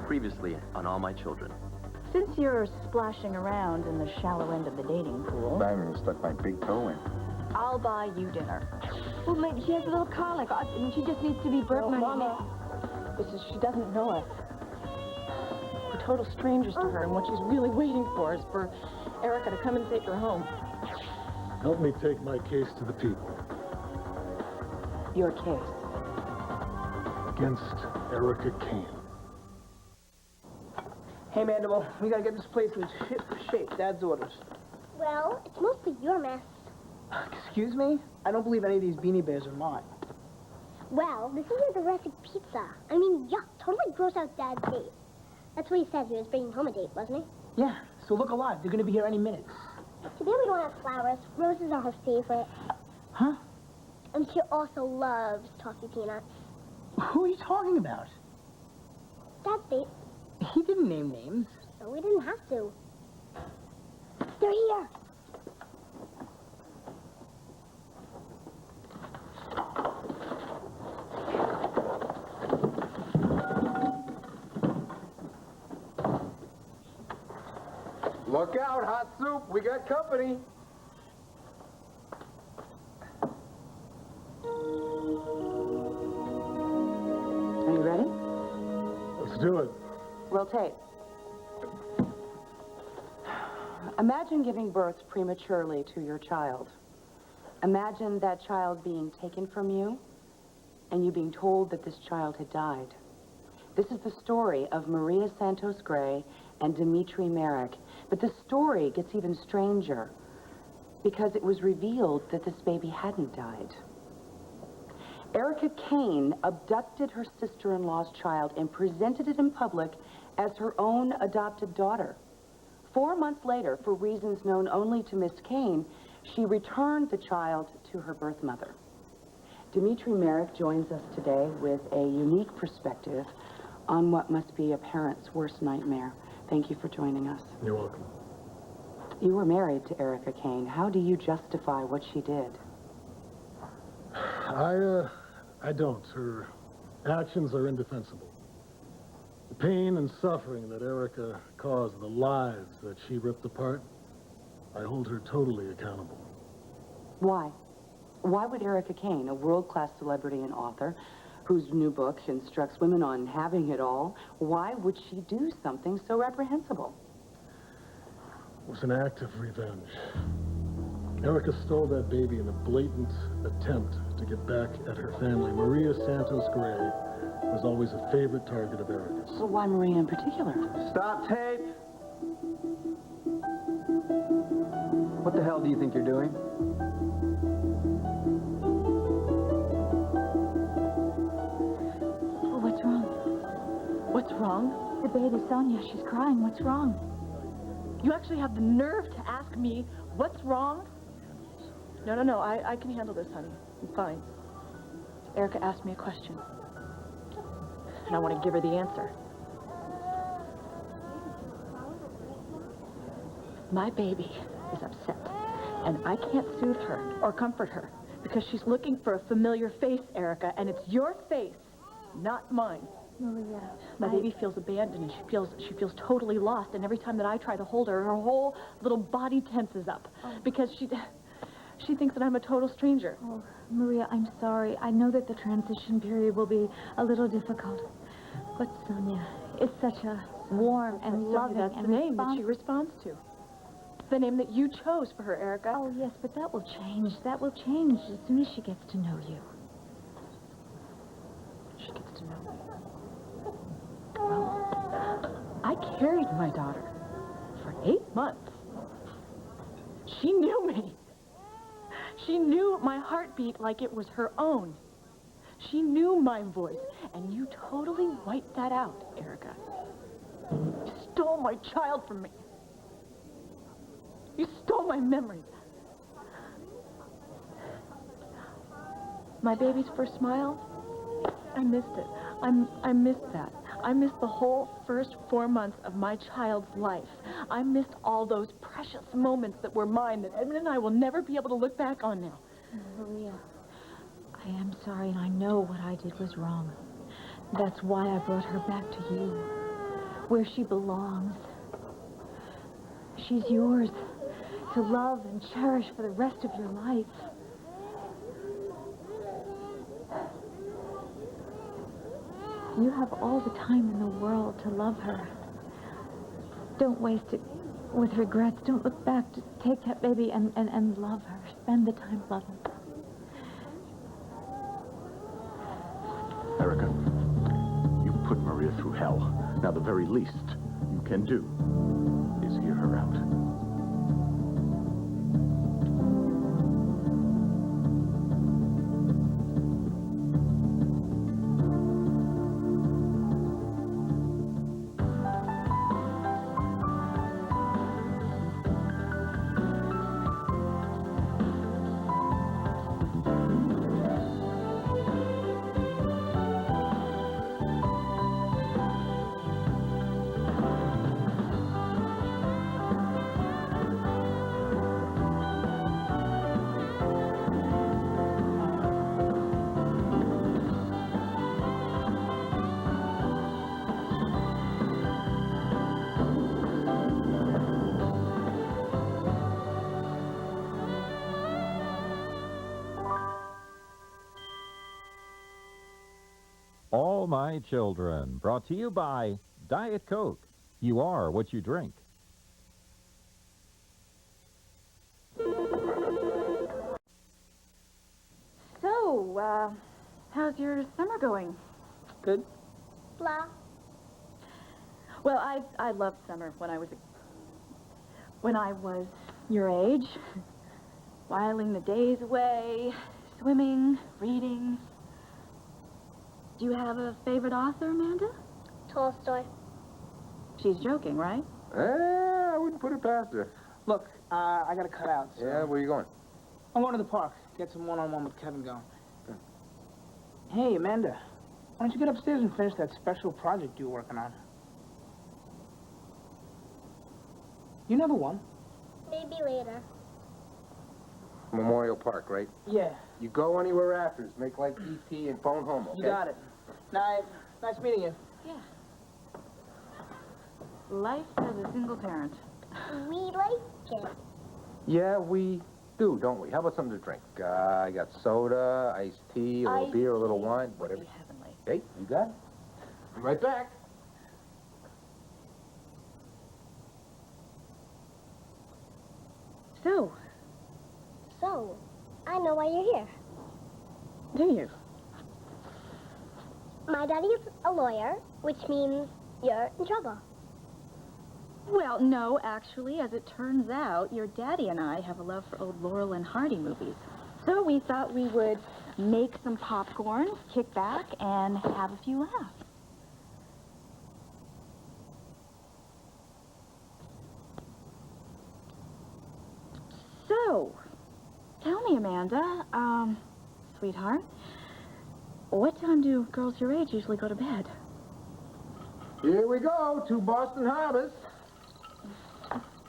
previously on All My Children. Since you're splashing around in the shallow end of the dating pool, I haven't even stuck my big toe in. I'll buy you dinner. Well, maybe she has a little colic. She just needs to be burped. Mama, she doesn't know us. We're total strangers to her, and what she's really waiting for is for Erica to come and take her home. Help me take my case to the people. Your case. Against Erica Kane. Hey, Mandible, we gotta get this place in shape. Dad's orders. Well, it's mostly your mess. Excuse me? I don't believe any of these beanie bears are mine. Well, this isn't the recipe pizza. I mean, yuck, totally gross out Dad's date. That's what he said. He was bringing home a date, wasn't he? Yeah, so look alive. They're gonna be here any minute. Too bad we don't have flowers. Roses are her favorite. Huh? And she also loves toffee peanuts. Who are you talking about? Dad's date. He didn't name names. So we didn't have to. They're here. Look out, hot soup. We got company. Are you ready? Let's do it. Roll tape. Imagine giving birth prematurely to your child. Imagine that child being taken from you and you being told that this child had died. This is the story of Maria Santos Gray and Dimitri Merrick. But the story gets even stranger because it was revealed that this baby hadn't died. Erica Kane abducted her sister-in-law's child and presented it in public as her own adopted daughter. 4 months later, for reasons known only to Miss Kane, she returned the child to her birth mother. Dimitri Merrick joins us today with a unique perspective on what must be a parent's worst nightmare. Thank you for joining us. You're welcome. You were married to Erica Kane. How do you justify what she did? I don't. Her actions are indefensible. The pain and suffering that Erica caused, the lives that she ripped apart, I hold her totally accountable. Why? Why would Erica Kane, a world-class celebrity and author, whose new book instructs women on having it all, why would she do something so reprehensible? It was an act of revenge. Erica stole that baby in a blatant attempt to get back at her family. Maria Santos Gray was always a favorite target of Erica's. Well, why Maria in particular? Stop tape! What the hell do you think you're doing? Oh, what's wrong? What's wrong? The baby, Sonia, she's crying. What's wrong? You actually have the nerve to ask me what's wrong? No, I can handle this, honey. I'm fine. Erica asked me a question, and I want to give her the answer. My baby is upset, and I can't soothe her or comfort her because she's looking for a familiar face, Erica, and it's your face, not mine. Maria, My baby feels abandoned, and she feels totally lost, and every time that I try to hold her, her whole little body tenses up because she thinks that I'm a total stranger. Oh, Maria, I'm sorry. I know that the transition period will be a little difficult. But Sonia is such a warm and loving That's and the name that she responds to. The name that you chose for her, Erica. Oh, yes, but that will change. That will change as soon as she gets to know you. She gets to know me. Well, I carried my daughter for 8 months. She knew me. She knew my heartbeat like it was her own. She knew my voice, and you totally wiped that out, Erica. You stole my child from me. You stole my memories. My baby's first smile, I missed it. I missed that. I missed the whole first 4 months of my child's life. I missed all those precious moments that were mine that Edmund and I will never be able to look back on now. Maria, I am sorry, and I know what I did was wrong. That's why I brought her back to you. where she belongs. She's yours to love and cherish for the rest of your life. You have all the time in the world to love her. Don't waste it with regrets. Don't look back. Just take that baby and love her. Spend the time loving her. Erica, you put Maria through hell. Now the very least you can do is hear her out. All My Children, brought to you by Diet Coke. You are what you drink. So, how's your summer going? Good. Blah. Well, I loved summer when I was your age. Whiling the days away, swimming, reading. Do you have a favorite author, Amanda? Tolstoy. She's joking, right? I wouldn't put it past her. Look, I gotta cut out. So Yeah, where you going? I'm going to the park. Get some one-on-one with Kevin going. Hey, Amanda. Why don't you get upstairs and finish that special project you were working on? You never won. Maybe later. Memorial Park, right? Yeah, You go anywhere after. Make like E.T. and phone home, okay? you got it. Night. Nice meeting you. Life as a single parent. We like it. Yeah, we do, don't we? How about something to drink? I got soda, iced tea, a little beer, a little wine, whatever. Would be heavenly. Hey, you got it. I'm right back. So, I know why you're here. Do you? My daddy is a lawyer, which means you're in trouble. Well, no, actually, as it turns out, your daddy and I have a love for old Laurel and Hardy movies. So we thought we would make some popcorn, kick back, and have a few laughs. So, tell me, Amanda, sweetheart, what time do girls your age usually go to bed? Here we go, to Boston Harbors.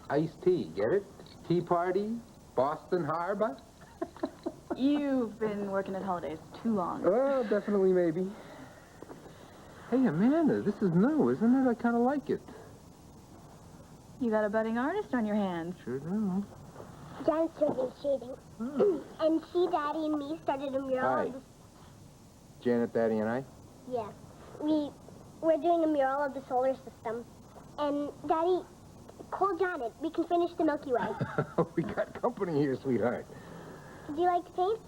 Iced tea, get it? Tea party, Boston Harbor. You've been working at holidays too long. Oh, definitely, maybe. Hey, Amanda, this is new, isn't it? I kind of like it. You got a budding artist on your hands. Sure do. Jan's started shading. And she, Daddy, and me started a mural. Hi. Of the, Janet, Daddy, and I? yeah. We're doing a mural of the solar system. And, Daddy, call Janet. We can finish the Milky Way. We got company here, sweetheart. Do you like to paint?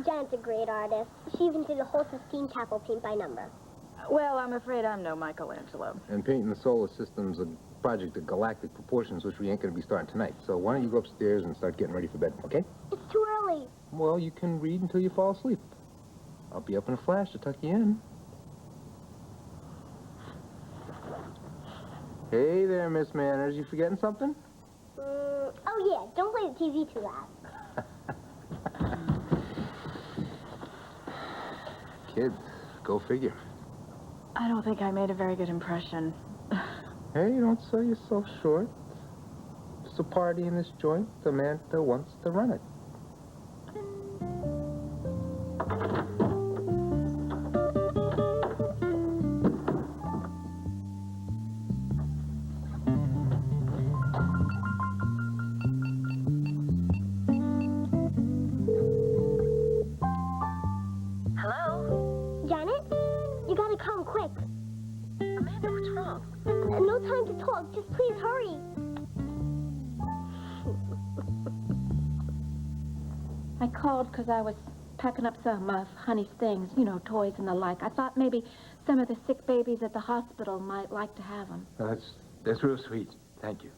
Janet's a great artist. She even did a whole Sistine Chapel paint by number. Well, I'm afraid I'm no Michelangelo. And painting the solar system's a project of galactic proportions, which we ain't going to be starting tonight. So why don't you go upstairs and start getting ready for bed, okay? It's too early. Well, you can read until you fall asleep. I'll be up in a flash to tuck you in. Hey there, Miss Manners. You forgetting something? Oh, yeah. Don't play the TV too loud. Kids, go figure. I don't think I made a very good impression. Hey, don't sell yourself short. It's a party in this joint. Samantha wants to run it. No time to talk. Just please hurry. I called because I was packing up some of Honey's things, you know, toys and the like. I thought maybe some of the sick babies at the hospital might like to have them. That's real sweet. Thank you.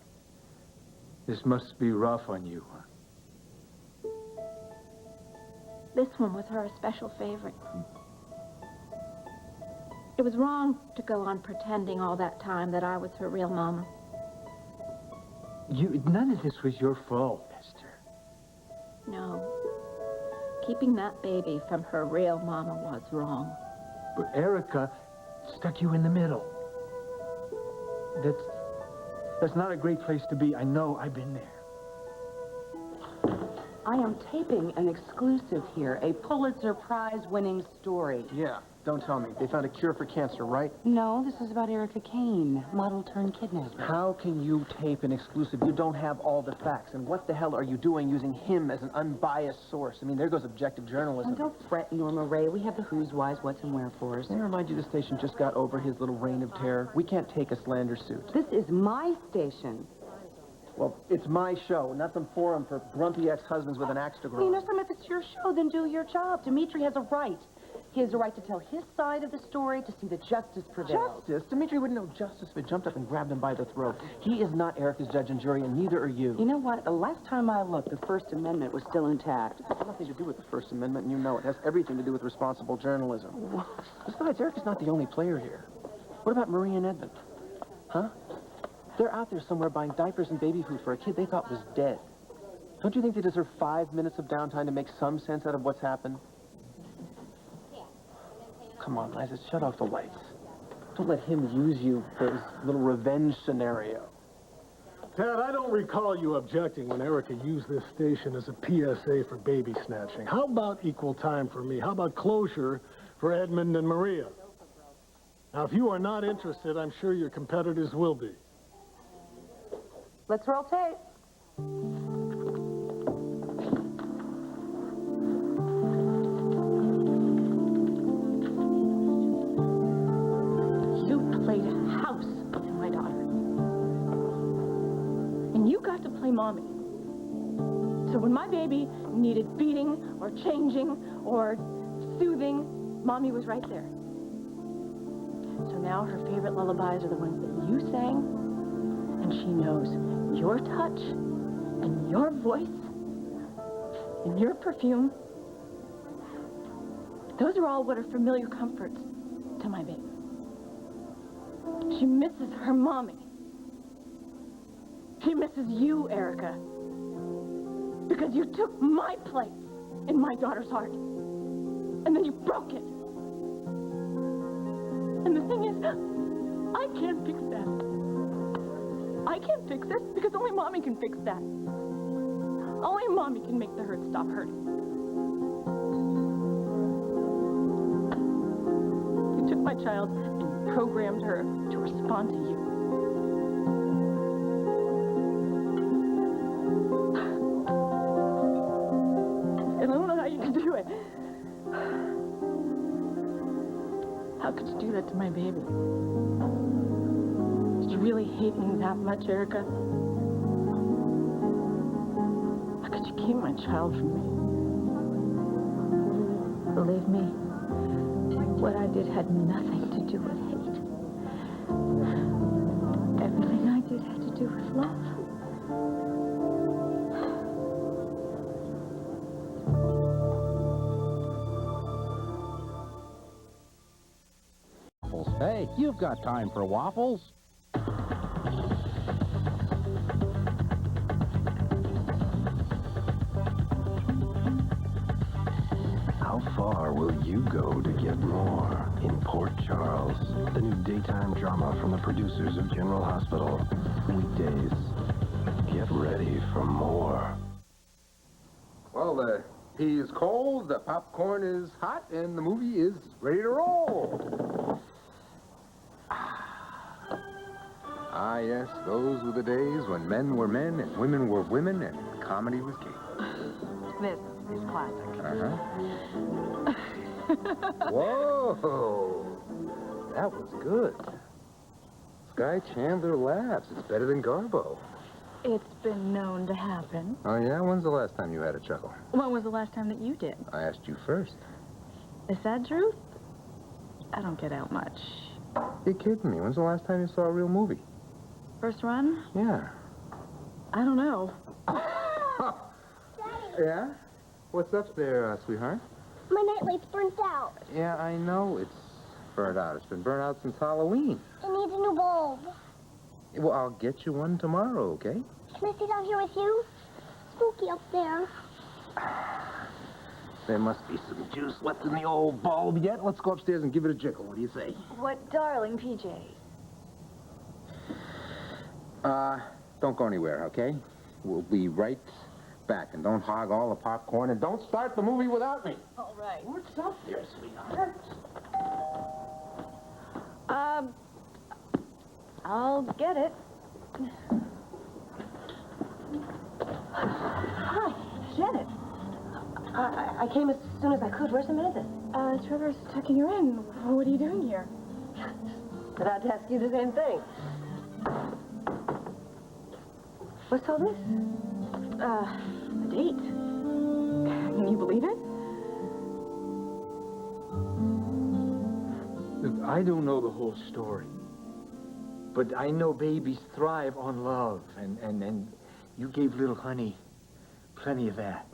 This must be rough on you. This one was her special favorite. It was wrong to go on pretending all that time that I was her real mama. None of this was your fault, Esther. No. Keeping that baby from her real mama was wrong. But Erica stuck you in the middle. That's not a great place to be. I know. I've been there. I am taping an exclusive here, a Pulitzer Prize-winning story. Yeah, don't tell me. They found a cure for cancer, right? No, this is about Erica Kane, model turned kidnapper. How can you tape an exclusive? You don't have all the facts. And what the hell are you doing using him as an unbiased source? I mean, there goes objective journalism. Oh, don't fret, Norma Ray. We have the who's, whys, what's, and wherefores. Let me remind you the station just got over his little reign of terror. We can't take a slander suit. This is my station. Well, it's my show, not some forum for grumpy ex-husbands with an axe to grind. You know, Sam, if it's your show, then do your job. Dimitri has a right. He has a right to tell his side of the story, to see that justice prevails. Justice? Dimitri wouldn't know justice if it jumped up and grabbed him by the throat. He is not Erica's judge and jury, and neither are you. You know what? The last time I looked, the First Amendment was still intact. It has nothing to do with the First Amendment, and you know it. It has everything to do with responsible journalism. Besides, Erica's not the only player here. What about Marie and Edmund? Huh? They're out there somewhere buying diapers and baby food for a kid they thought was dead. Don't you think they deserve 5 minutes of downtime to make some sense out of what's happened? Come on, Liza, shut off the lights. Don't let him use you for his little revenge scenario. Ted, I don't recall you objecting when Erica used this station as a PSA for baby snatching. How about equal time for me? How about closure for Edmund and Maria? Now, if you are not interested, I'm sure your competitors will be. Let's roll tape. You played house to my daughter. And you got to play mommy. So when my baby needed beating or changing or soothing, mommy was right there. So now her favorite lullabies are the ones that you sang, and she knows your touch and your voice and your perfume. Those are all what are familiar comforts to my baby. She misses her mommy. She misses you, Erica. Because you took my place in my daughter's heart. And then you broke it. And the thing is, I can't fix that. I can't fix it because only mommy can fix that. Only mommy can make the hurt stop hurting. You took my child and you programmed her to respond to you. And I don't know how you can do it. How could you do that to my baby? Did you really hate me that much, Erica? How could you keep my child from me? Believe me, what I did had nothing to do with hate. Everything I did had to do with love. Hey, you've got time for waffles. How far will you go to get more in Port Charles? The new daytime drama from the producers of General Hospital. Weekdays. Get ready for more. Well, the tea is cold, the popcorn is hot, and the movie is ready to roll. Ah, yes, those were the days when men were men and women were women and comedy was king. This is classic. Uh-huh. Whoa! That was good. Sky Chandler laughs. It's better than Garbo. It's been known to happen. Oh, yeah? When's the last time you had a chuckle? When was the last time that you did? I asked you first. Is that truth? I don't get out much. You're kidding me. When's the last time you saw a real movie? First run? Yeah. I don't know. Yeah? What's up there, sweetheart? My nightlight's burnt out. Yeah, I know it's burnt out. It's been burnt out since Halloween. It needs a new bulb. Well, I'll get you one tomorrow, okay? Can I sit out here with you? Spooky up there. There must be some juice left in the old bulb yet. Let's go upstairs and give it a jiggle. What do you say? What darling PJ. Don't go anywhere, okay? We'll be right back. And don't hog all the popcorn. And don't start the movie without me. All right. What's up there, sweetheart? I'll get it. Hi, Janet. I came as soon as I could. Where's Amanda? Trevor's tucking her in. What are you doing here? But I'd ask you the same thing. What's all this? A date. Can you believe it? Look, I don't know the whole story. But I know babies thrive on love, and you gave little honey plenty of that.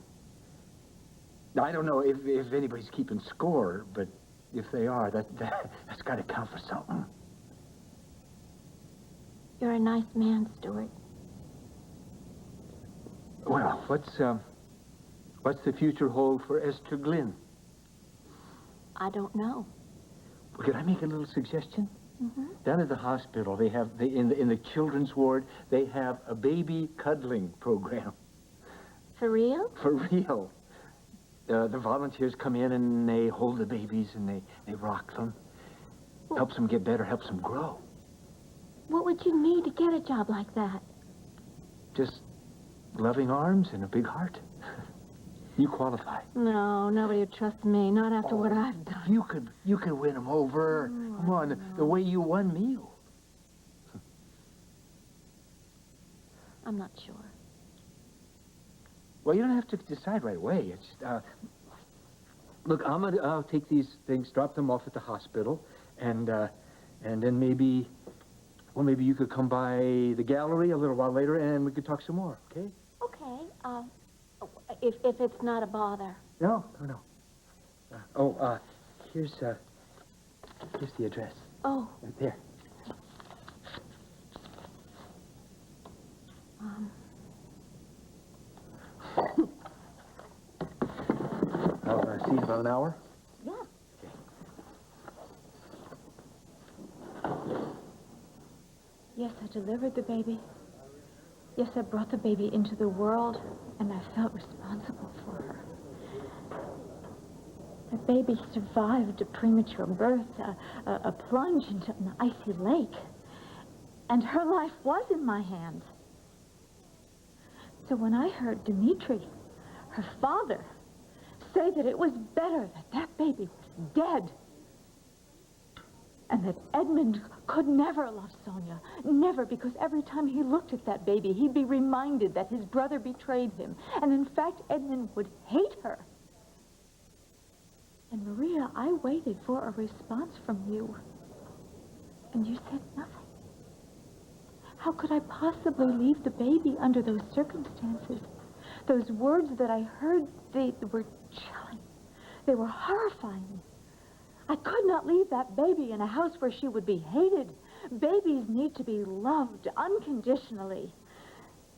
Now, I don't know if anybody's keeping score, but if they are, that's got to count for something. You're a nice man, Stuart. Well, what's the future hold for Esther Glynn? I don't know. Well, can I make a little suggestion? Mm-hmm. Down at the hospital, in the children's ward, they have a baby cuddling program. For real? For real. The volunteers come in and they hold the babies and they rock them. Helps them get better, helps them grow. What would you need to get a job like that? Just loving arms and a big heart. You qualify. No, nobody would trust me, not after what I've done. You could win them over. Come on, the way you won me. I'm not sure. Well, you don't have to decide right away. It's look, I'll take these things, drop them off at the hospital, and then maybe you could come by the gallery a little while later, and we could talk some more. Okay? Okay. If it's not a bother. No. Here's the address. Oh. Right there. I'll see you in about an hour. Yeah. Yes, I delivered the baby. Yes, I brought the baby into the world, and I felt responsible for her. The baby survived a premature birth, a plunge into an icy lake, and her life was in my hands. So when I heard Dimitri, her father, say that it was better that that baby was dead, and that Edmund could never love Sonia, never, because every time he looked at that baby, he'd be reminded that his brother betrayed him, and in fact, Edmund would hate her. And Maria, I waited for a response from you, and you said nothing. How could I possibly leave the baby under those circumstances? Those words that I heard, they were chilling. They were horrifying. I could not leave that baby in a house where she would be hated. Babies need to be loved unconditionally.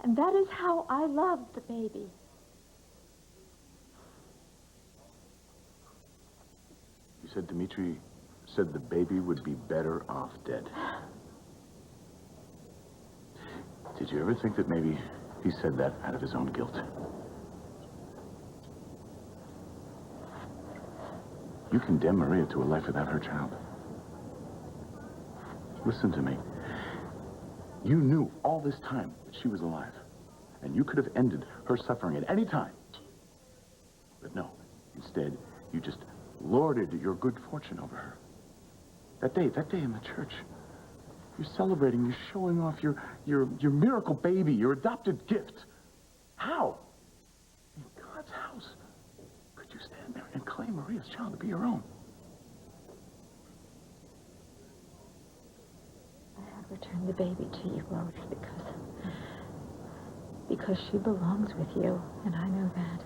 And that is how I loved the baby. You said Dimitri said the baby would be better off dead. Did you ever think that maybe he said that out of his own guilt? You condemn Maria to a life without her child. Listen to me. You knew all this time that she was alive, and you could have ended her suffering at any time. But no, instead, you just lorded your good fortune over her. That day in the church, You're celebrating. You're showing off your miracle baby, your adopted gift. How? In God's house, could you stand there and claim Maria's child to be your own? I have returned the baby to you, Lois, because she belongs with you, and I know that.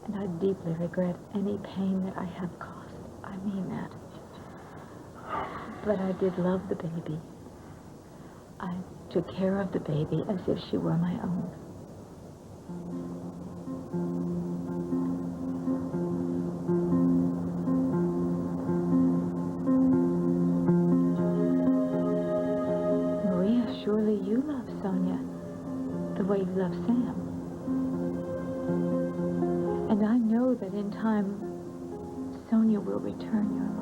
And I deeply regret any pain that I have caused. I mean that. But I did love the baby. I took care of the baby as if she were my own. Maria, surely you love Sonia the way you love Sam. And I know that in time, Sonia will return your love.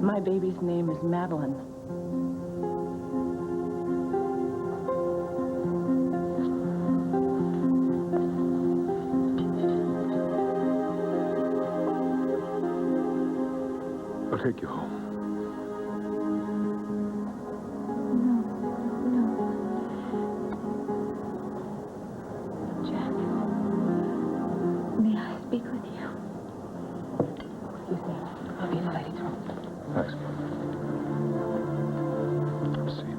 My baby's name is Madeline. I'll take you home. Jack, may I speak with you? Excuse me. I'll be in the ladies' room. Thanks. See you.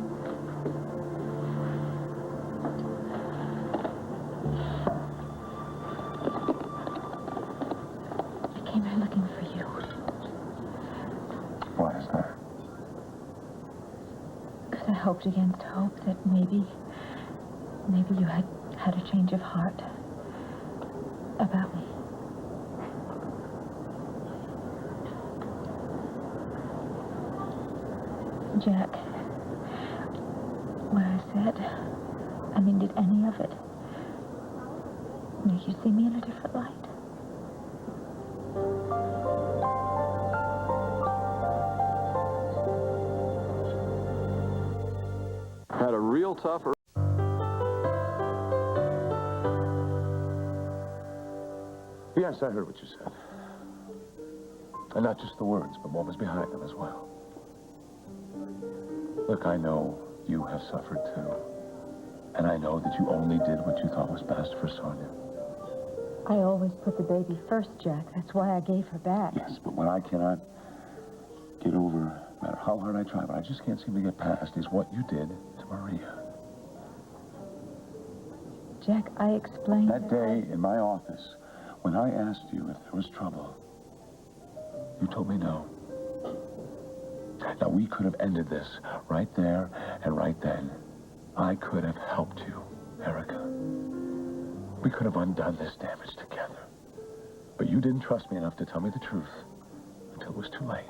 I came here looking for you. Why is that? Because I hoped against hope that maybe you had a change of heart about me. Jack, what I said, I mean, did any of it make you see me in a different light? Had a real tough... Yes, I heard what you said. And not just the words, but what was behind them as well. Look, I know you have suffered too. And I know that you only did what you thought was best for Sonia. I always put the baby first, Jack. That's why I gave her back. Yes, but what I cannot get over, no matter how hard I try, but I just can't seem to get past, is what you did to Maria. Jack, I explained That day in my office, when I asked you if there was trouble, you told me no. Now, we could have ended this right there and right then. I could have helped you, Erica. We could have undone this damage together. But you didn't trust me enough to tell me the truth until it was too late.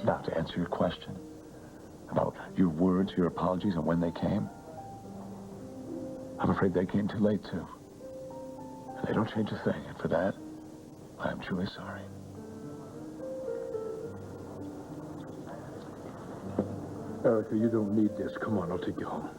Now, to answer your question about your words, your apologies, and when they came, I'm afraid they came too late, too. And they don't change a thing, and for that, I am truly sorry. Erica, you don't need this. Come on, I'll take you home.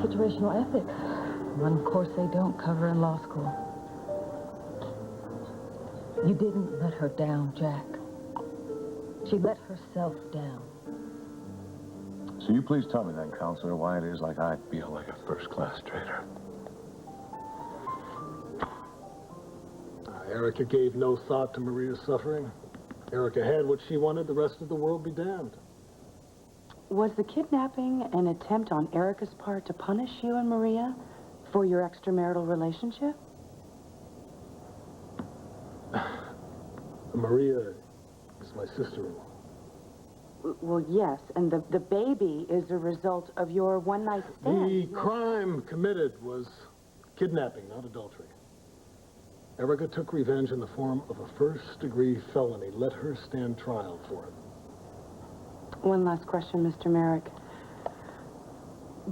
Situational ethics. One course they don't cover in law school. You didn't let her down, Jack. She let herself down. So you please tell me then, counselor, why it is like I feel like a first-class traitor. Erica gave no thought to Maria's suffering. Erica had what she wanted, the rest of the world be damned. Was the kidnapping an attempt on Erica's part to punish you and Maria for your extramarital relationship? Maria is my sister-in-law. Well, yes, and the baby is a result of your one-night stand. The crime committed was kidnapping, not adultery. Erica took revenge in the form of a first-degree felony. Let her stand trial for it. One last question, Mr. Merrick.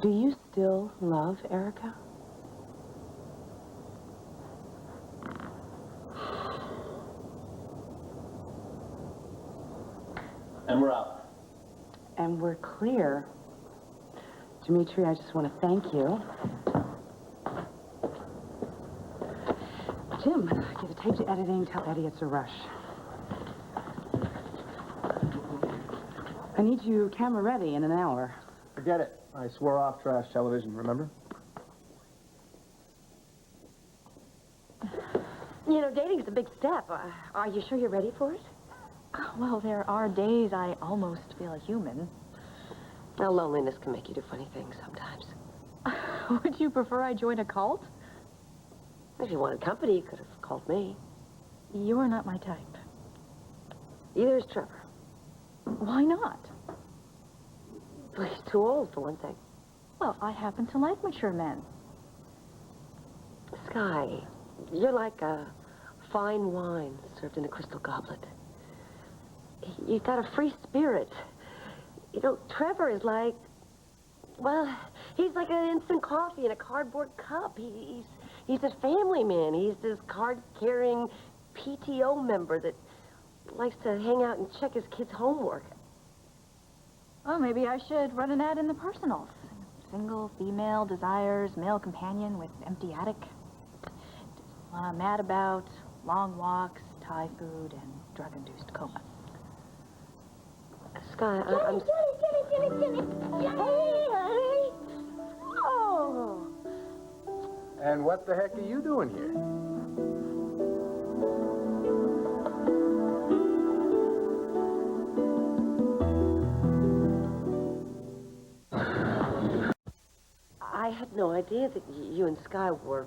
Do you still love Erica? And we're out. And we're clear. Dimitri, I just want to thank you. Jim, get the tape to editing. Tell Eddie it's a rush. I need you camera ready in an hour. Forget it. I swore off trash television, remember? You know, dating's a big step. Are you sure you're ready for it? Well, there are days I almost feel human. Now, loneliness can make you do funny things sometimes. Would you prefer I join a cult? If you wanted company, you could have called me. You're not my type. Either is Trevor. Why not? Well, he's too old, for one thing. Well, I happen to like mature men. Sky, you're like a fine wine served in a crystal goblet. You've got a free spirit. You know, Trevor is like, well, he's like an instant coffee in a cardboard cup. He's a family man. He's this card-carrying PTO member that likes to hang out and check his kids' homework. Well, maybe I should run an ad in the personals. Single, female, desires, male companion with empty attic. Mad about, long walks, Thai food, and drug-induced coma. Sky, I'm... Jenny! Hey! Oh! And what the heck are you doing here? I had no idea that you and Sky were...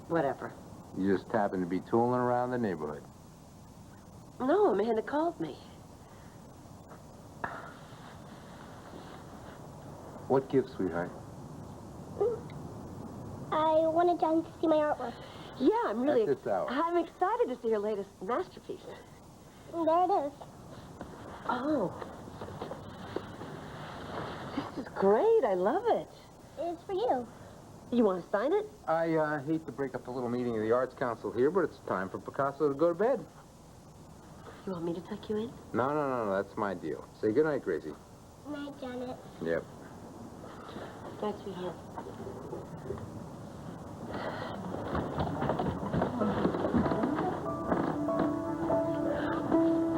whatever. You just happened to be tooling around the neighborhood. No, Amanda called me. What gift, sweetheart? I wanted John to see my artwork. Yeah, I'm really... At this hour. I'm excited to see your latest masterpiece. There it is. Oh. This is great. I love it. It's for you. You want to sign it? I hate to break up the little meeting of the Arts Council here, but it's time for Picasso to go to bed. You want me to tuck you in? No, that's my deal. Say goodnight, Gracie. Night, Janet. Yep. Night, sweetheart.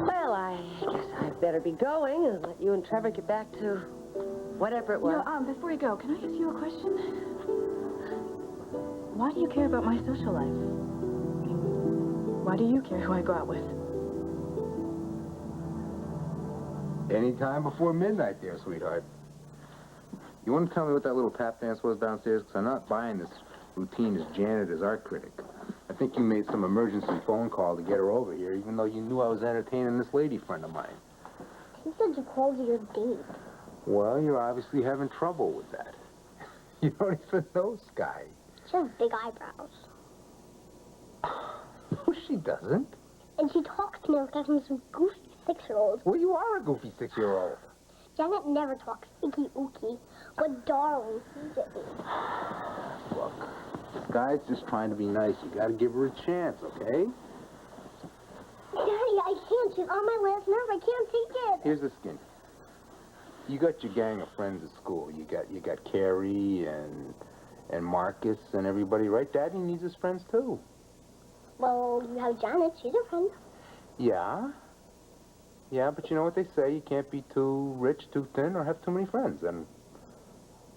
Well, I guess I'd better be going and let you and Trevor get back to whatever it was. No, before you go, can I ask you a question? Why do you care about my social life? I mean, why do you care who I go out with? Anytime before midnight there, sweetheart. You want to tell me what that little tap dance was downstairs? Because I'm not buying this routine as Janet as art critic. I think you made some emergency phone call to get her over here, even though you knew I was entertaining this lady friend of mine. He said you called your date. Well, you're obviously having trouble with that. You don't even know Sky. She has big eyebrows. No, she doesn't. And she talks to me like I'm some goofy 6-year-old. Well, you are a goofy 6-year-old. Janet never talks icky-ooky. What darling sees at me. Look, Sky's just trying to be nice. You gotta give her a chance, okay? Daddy, I can't. She's on my last nerve. I can't take it. Here's the skin. You got your gang of friends at school. You got Carrie and Marcus and everybody, right? Daddy needs his friends too. Well, you have Janet. She's a friend. Yeah. Yeah, but you know what they say, you can't be too rich, too thin, or have too many friends. And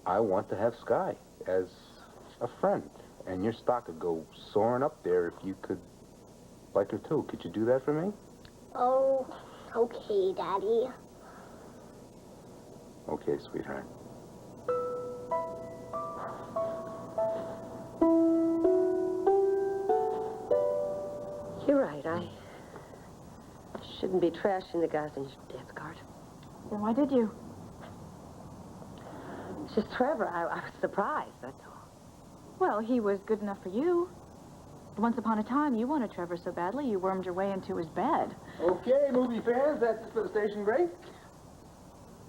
I want to have Sky as a friend. And your stock could go soaring up there if you could like her too. Could you do that for me? Oh, okay, Daddy. Okay, sweetheart. You're right. I shouldn't be trashing the guys in your dance card. Then why did you? It's just Trevor. I was surprised, that's all. Well, he was good enough for you. Once upon a time, you wanted Trevor so badly, you wormed your way into his bed. Okay, movie fans, that's it for the station break.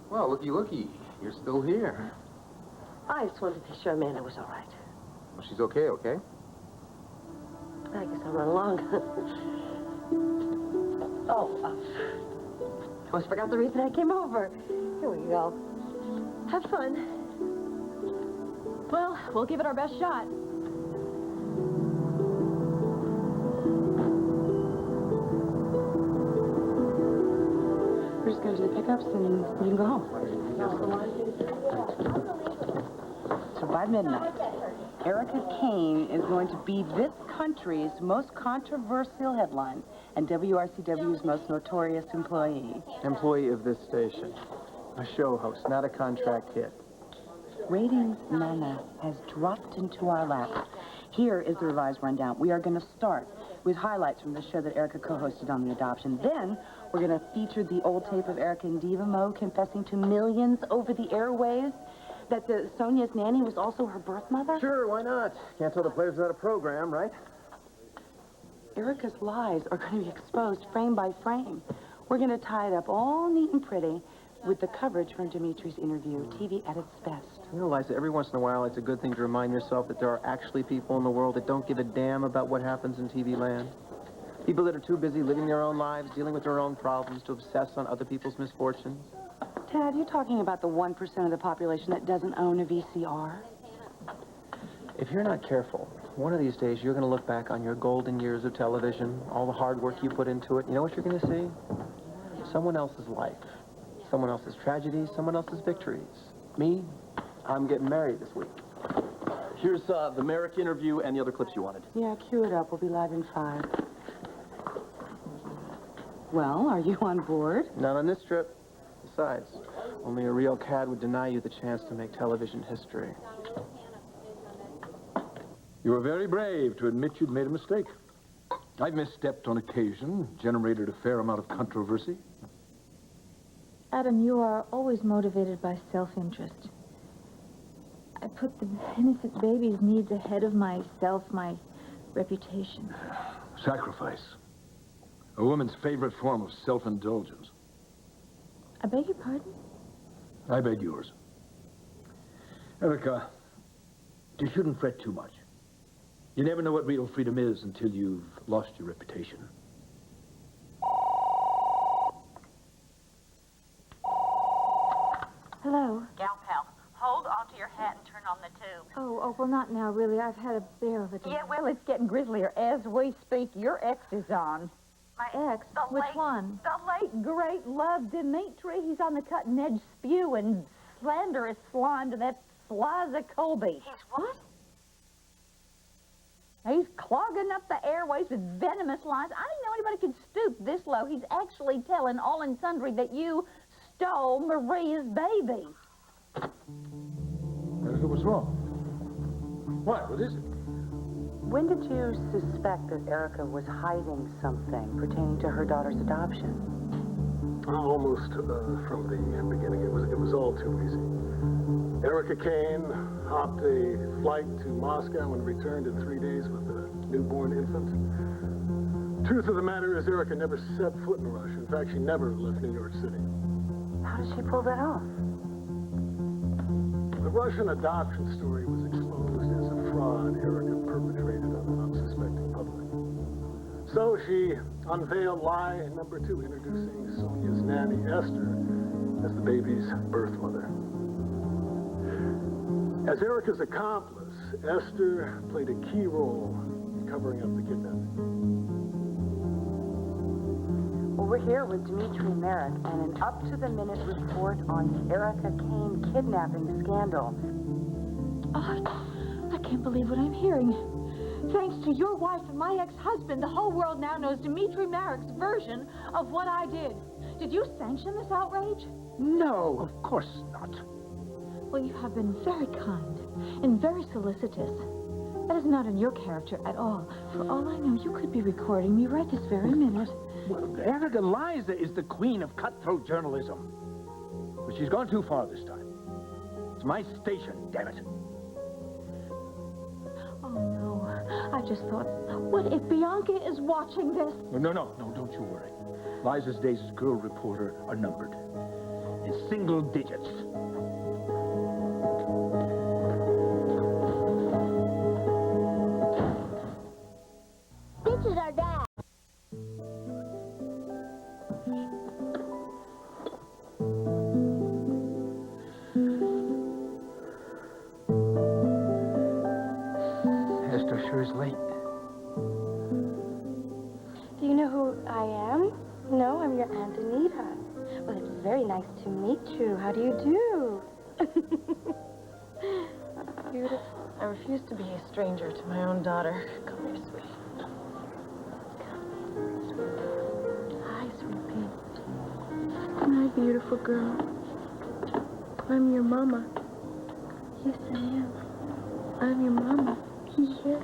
Well, looky, you're still here. I just wanted to be sure Amanda was all right. Well, she's okay, okay? I guess I'll run along. Oh, almost forgot the reason I came over. Here we go. Have fun. Well, we'll give it our best shot. We're just going to do the pickups and you can go home. So by midnight, Erica Kane is going to be this country's most controversial headline and WRCW's most notorious employee. Employee of this station. A show host, not a contract hit. Ratings manna has dropped into our lap. Here is the revised rundown. We are going to start with highlights from the show that Erica co-hosted on the adoption. Then we're going to feature the old tape of Erica and Diva Mo confessing to millions over the airwaves that Sonia's nanny was also her birth mother. Sure, why not? Can't tell the players without a program, right? Erica's lies are going to be exposed frame by frame. We're going to tie it up all neat and pretty with the coverage from Dimitri's interview, TV at its best. You know, Liza, every once in a while, it's a good thing to remind yourself that there are actually people in the world that don't give a damn about what happens in TV land. People that are too busy living their own lives, dealing with their own problems, to obsess on other people's misfortunes. Tad, you're talking about the 1% of the population that doesn't own a VCR? If you're not careful, one of these days you're going to look back on your golden years of television, all the hard work you put into it. You know what you're going to see? Someone else's life. Someone else's tragedies, someone else's victories. Me, I'm getting married this week. Here's the Merrick interview and the other clips you wanted. Yeah, cue it up. We'll be live in 5. Well, are you on board? Not on this trip. Besides, only a real cad would deny you the chance to make television history. You were very brave to admit you'd made a mistake. I've misstepped on occasion, generated a fair amount of controversy. Adam, you are always motivated by self-interest. I put the innocent baby's needs ahead of myself, my reputation. Sacrifice. A woman's favorite form of self-indulgence. I beg your pardon? I beg yours. Erica, you shouldn't fret too much. You never know what real freedom is until you've lost your reputation. Hello? Gal pal, hold onto your hat and turn on the tube. Oh, well, not now, really. I've had a bear of a day. Yeah, well, it's getting grislier. As we speak, your ex is on. My ex? Which one? The late, great love Dimitri. He's on the cutting edge spewing slanderous slime to that Sliza Colby. He's what? He's clogging up the airways with venomous lies. I didn't know anybody could stoop this low. He's actually telling all and sundry that you stole Maria's baby. Erica, what's wrong? What? What is it? When did you suspect that Erica was hiding something pertaining to her daughter's adoption? Almost from the beginning. It was all too easy. Erica Kane hopped a flight to Moscow and returned in 3 days with a newborn infant. Truth of the matter is, Erica never set foot in Russia. In fact, she never left New York City. How did she pull that off? The Russian adoption story was exposed as a fraud Erica perpetrated on an unsuspecting public. So she unveiled lie number 2, introducing Sonia's nanny, Esther, as the baby's birth mother. As Erica's accomplice, Esther played a key role in covering up the kidnapping. Well, we're here with Dimitri Merrick and an up-to-the-minute report on the Erica Kane kidnapping scandal. Oh, I can't believe what I'm hearing. Thanks to your wife and my ex-husband, the whole world now knows Dimitri Merrick's version of what I did. Did you sanction this outrage? No, of course not. Well, you have been very kind and very solicitous. That is not in your character at all. For all I know, you could be recording me right this very minute. Well, Erica Liza is the queen of cutthroat journalism. But she's gone too far this time. It's my station, damn it. Oh, no. I just thought, what if Bianca is watching this? No, don't you worry. Liza's days as girl reporter are numbered. In single digits. Christo sure is late. Do you know who I am? No, I'm your Aunt Anita. Well, it's very nice to meet you. How do you do? Beautiful. I refuse to be a stranger to my own daughter. Come here, sweetie. Hi, sweet pea. My beautiful girl. I'm your mama. Yes, I am. I'm your mama. Yes.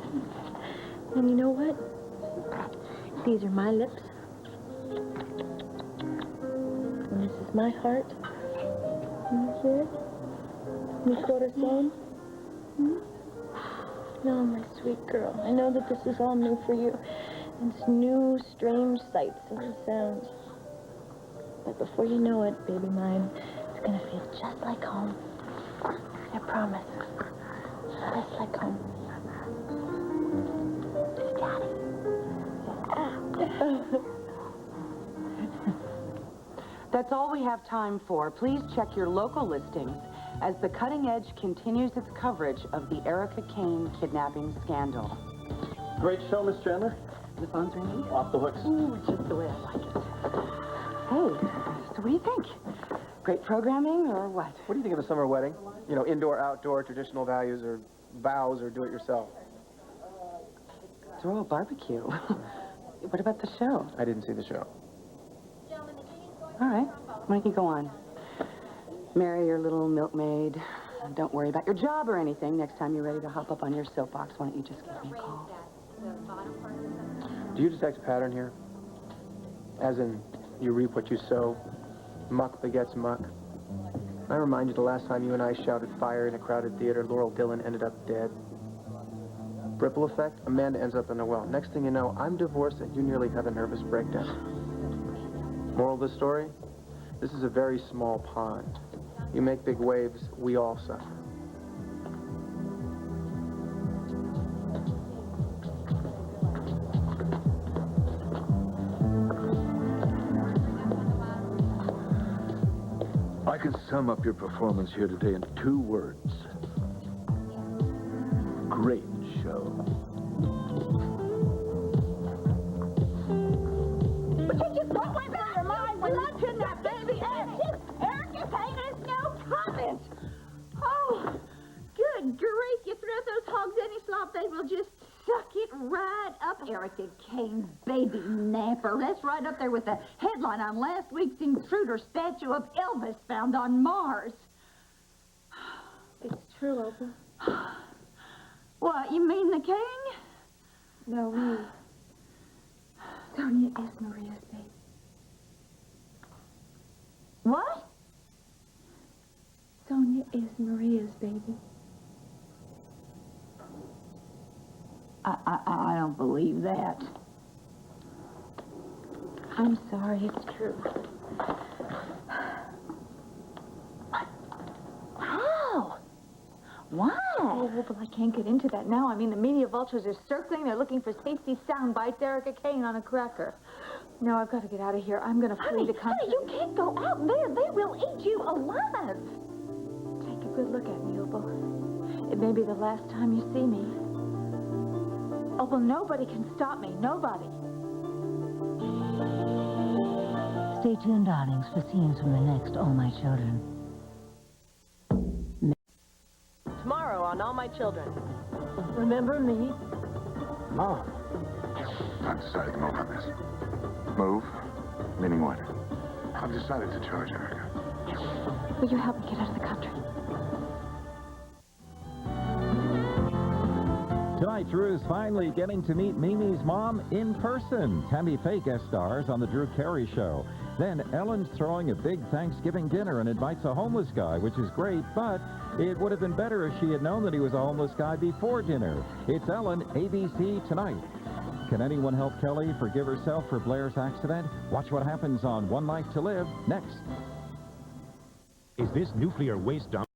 And you know what? These are my lips. And this is my heart. Yes. Mi corazón. No, my sweet girl. I know that this is all new for you. It's new, strange sights and sounds. But before you know it, baby mine, it's gonna feel just like home. I promise. Just like home. That's all we have time for. Please check your local listings as The Cutting Edge continues its coverage of the Erica Kane kidnapping scandal. Great show, Miss Chandler. The phone's ringing? Off the hooks. Ooh, just the way I like it. Hey, so what do you think? Great programming or what? What do you think of a summer wedding? You know, indoor, outdoor, traditional values, or vows, or do-it-yourself. Throw a barbecue. What about the show? I didn't see the show. All right. Why don't you go on? Marry your little milkmaid. Don't worry about your job or anything. Next time you're ready to hop up on your soapbox, why don't you just give me a call? Do you detect a pattern here? As in, you reap what you sow. Muck begets muck. I remind you the last time you and I shouted fire in a crowded theater, Laurel Dillon ended up dead. Ripple effect, Amanda ends up in a well. Next thing you know, I'm divorced and you nearly have a nervous breakdown. Moral of the story? This is a very small pond. You make big waves, we all suffer. I can sum up your performance here today in 2 words. Great show. But you just don't let me your mind when I kidnapped baby Erica Kane has no comment. Oh, good grief. You throw those hogs any slop, they will just suck it right up. Erica Kane, baby napper. That's right up there with the headline on last week's intruder statue of Elvis found on Mars. It's true, Opal. What, you mean the king? No, me. Sonia is Maria's baby. What? Sonia is Maria's baby. I don't believe that. I'm sorry, it's true. How? Why? Oh, well, I can't get into that now. I mean, the media vultures are circling. They're looking for tasty sound bites. Erica Kane on a cracker. No, I've got to get out of here. I'm going to flee the country. Honey, you can't go out there. They will eat you alive. Take a good look at me, Opal. It may be the last time you see me. Opal, nobody can stop me. Nobody. Stay tuned, darlings, for scenes from the next All My Children. Tomorrow on All My Children. Remember me? Mom. I've decided to move on this. Move? Meaning what? I've decided to charge Erica. Will you help me get out of the country? Tonight, Drew's finally getting to meet Mimi's mom in person. Tammy Faye guest stars on The Drew Carey Show. Then Ellen's throwing a big Thanksgiving dinner and invites a homeless guy, which is great, but it would have been better if she had known that he was a homeless guy before dinner. It's Ellen, ABC Tonight. Can anyone help Kelly forgive herself for Blair's accident? Watch what happens on One Life to Live next. Is this nuclear waste dump?